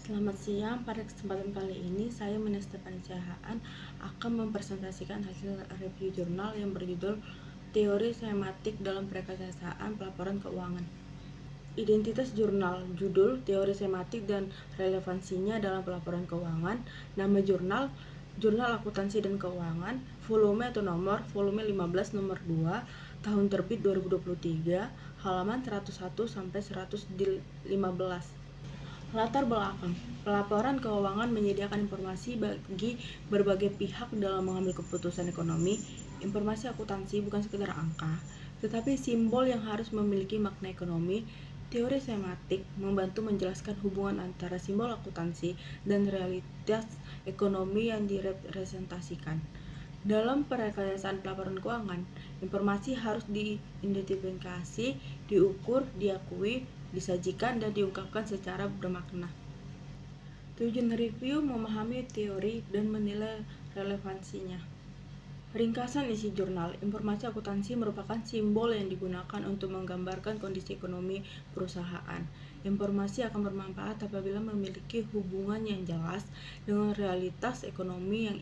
Selamat siang, pada kesempatan kali ini saya Menes Stefansyah akan mempresentasikan hasil review jurnal yang berjudul Teori Sematik dalam Perekayasaan Pelaporan Keuangan. Identitas jurnal, judul, teori sematik dan relevansinya dalam pelaporan keuangan. Nama jurnal, Jurnal Akuntansi dan Keuangan. Volume atau nomor, volume 15 nomor 2, tahun terbit 2023, halaman 101 sampai 115. Latar belakang, pelaporan keuangan menyediakan informasi bagi berbagai pihak dalam mengambil keputusan ekonomi. Informasi akuntansi bukan sekedar angka, tetapi simbol yang harus memiliki makna ekonomi. Teori sematik membantu menjelaskan hubungan antara simbol akuntansi dan realitas ekonomi yang direpresentasikan. Dalam perekayasaan pelaporan keuangan, informasi harus diidentifikasi, diukur, diakui, disajikan, dan diungkapkan secara bermakna. Tujuan review memahami teori dan menilai relevansinya. Ringkasan isi jurnal, informasi akuntansi merupakan simbol yang digunakan untuk menggambarkan kondisi ekonomi perusahaan. Informasi akan bermanfaat apabila memiliki hubungan yang jelas dengan realitas ekonomi yang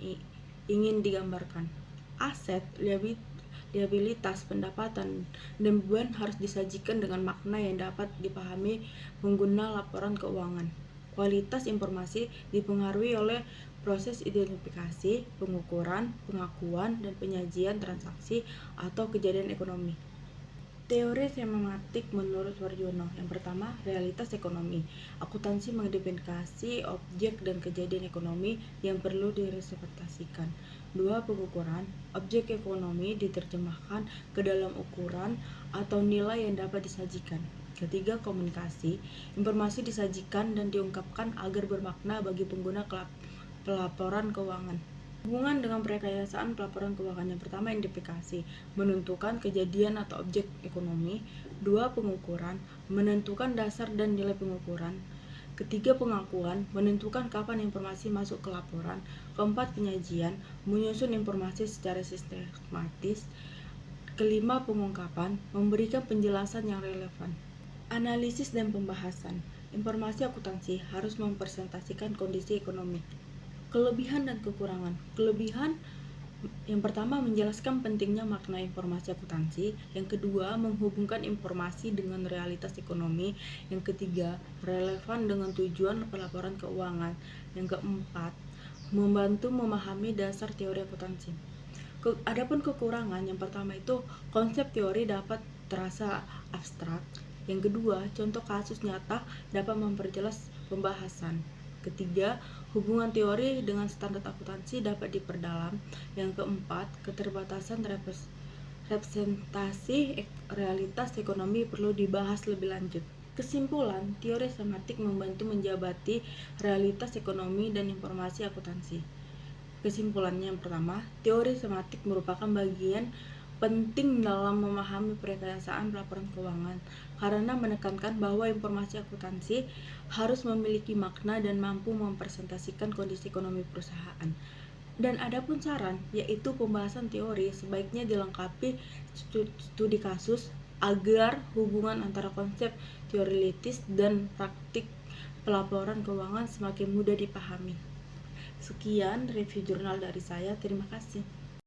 ingin digambarkan. Aset, liabilitas, pendapatan, dan beban harus disajikan dengan makna yang dapat dipahami pengguna laporan keuangan. Kualitas informasi dipengaruhi oleh proses identifikasi, pengukuran, pengakuan, dan penyajian transaksi atau kejadian ekonomi. Teori sematik menurut Warjono. Yang pertama, realitas ekonomi. Akuntansi mengidentifikasi objek dan kejadian ekonomi yang perlu direpresentasikan. 2. Pengukuran. Objek ekonomi diterjemahkan ke dalam ukuran atau nilai yang dapat disajikan. Ketiga, komunikasi. Informasi disajikan dan diungkapkan agar bermakna bagi pengguna pelaporan keuangan. Hubungan dengan perekayasaan pelaporan keuangan. Yang pertama, identifikasi, menentukan kejadian atau objek ekonomi. 2. Pengukuran, menentukan dasar dan nilai pengukuran. Ketiga, pengakuan, menentukan kapan informasi masuk ke laporan. Keempat, penyajian, menyusun informasi secara sistematis. Kelima, pengungkapan, memberikan penjelasan yang relevan. Analisis dan pembahasan. Informasi akuntansi harus mempresentasikan kondisi ekonomi. Kelebihan dan kekurangan. Kelebihan yang pertama, menjelaskan pentingnya makna informasi akuntansi. Yang kedua, menghubungkan informasi dengan realitas ekonomi. Yang ketiga, relevan dengan tujuan pelaporan keuangan. Yang keempat, membantu memahami dasar teori akuntansi. Adapun kekurangan, yang pertama itu konsep teori dapat terasa abstrak. Yang kedua, contoh kasus nyata dapat memperjelas pembahasan. Ketiga, hubungan teori dengan standar akuntansi dapat diperdalam. Yang keempat, keterbatasan representasi realitas ekonomi perlu dibahas lebih lanjut. Kesimpulan, teori sematik membantu menjabati realitas ekonomi dan informasi akuntansi. Kesimpulannya, yang pertama, teori sematik merupakan bagian penting dalam memahami perekayasaan pelaporan keuangan karena menekankan bahwa informasi akuntansi harus memiliki makna dan mampu mempresentasikan kondisi ekonomi perusahaan. Dan adapun saran, yaitu pembahasan teori sebaiknya dilengkapi studi kasus agar hubungan antara konsep teoritis dan praktik pelaporan keuangan semakin mudah dipahami. Sekian review jurnal dari saya, terima kasih.